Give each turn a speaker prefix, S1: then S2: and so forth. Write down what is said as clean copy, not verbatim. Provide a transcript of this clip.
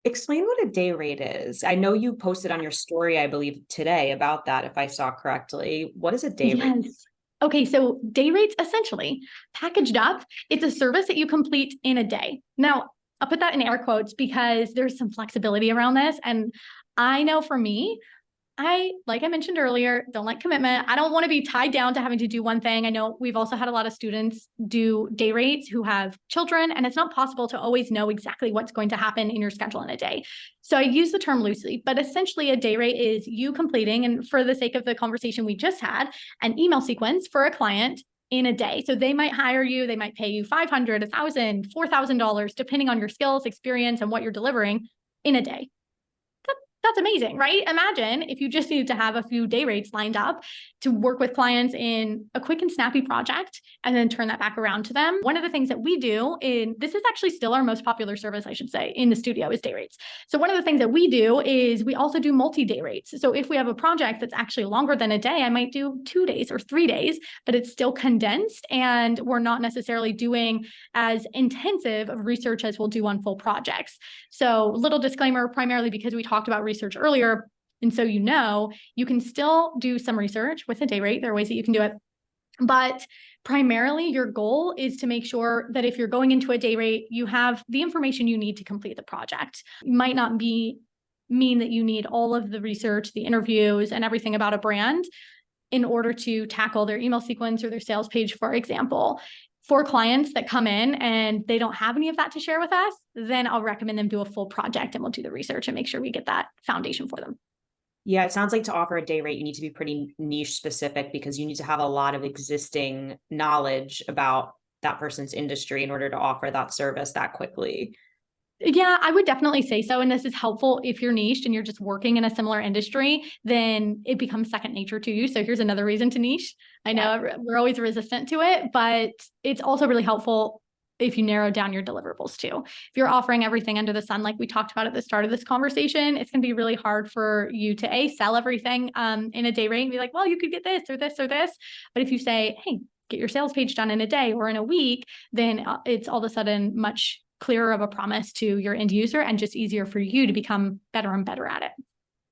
S1: Explain what a day rate is. I know you posted on your story, I believe, today about that, if I saw correctly. What is a day rate?
S2: Yes. Okay, so day rates essentially packaged up, it's a service that you complete in a day. Now, I'll put that in air quotes because there's some flexibility around this. And I know for me, like I mentioned earlier, don't like commitment. I don't want to be tied down to having to do one thing. I know we've also had a lot of students do day rates who have children, and it's not possible to always know exactly what's going to happen in your schedule in a day. So I use the term loosely, but essentially a day rate is you completing, and for the sake of the conversation we just had, an email sequence for a client in a day. So they might hire you, they might pay you $500, $1,000, $4,000, depending on your skills, experience, and what you're delivering in a day. That's amazing, right? Imagine if you just needed to have a few day rates lined up to work with clients in a quick and snappy project and then turn that back around to them. One of the things that we do this is actually still our most popular service, I should say, in the studio is day rates. So one of the things that we do is we also do multi-day rates. So if we have a project that's actually longer than a day, I might do 2 days or 3 days, but it's still condensed and we're not necessarily doing as intensive of research as we'll do on full projects. So little disclaimer, primarily because we talked about research earlier. And so, you can still do some research with a day rate. There are ways that you can do it. But primarily your goal is to make sure that if you're going into a day rate, you have the information you need to complete the project. It might not mean that you need all of the research, the interviews, and everything about a brand in order to tackle their email sequence or their sales page, for example. For clients that come in and they don't have any of that to share with us, then I'll recommend them do a full project and we'll do the research and make sure we get that foundation for them.
S1: Yeah, it sounds like to offer a day rate, you need to be pretty niche specific because you need to have a lot of existing knowledge about that person's industry in order to offer that service that quickly.
S2: Yeah, I would definitely say so. And this is helpful if you're niched and you're just working in a similar industry, then it becomes second nature to you. So here's another reason to niche. I know we're always resistant to it, but it's also really helpful if you narrow down your deliverables too. If you're offering everything under the sun, like we talked about at the start of this conversation, it's going to be really hard for you to sell everything in a day rate and be like, well, you could get this or this or this. But if you say, hey, get your sales page done in a day or in a week, then it's all of a sudden much clearer of a promise to your end user and just easier for you to become better and better at it.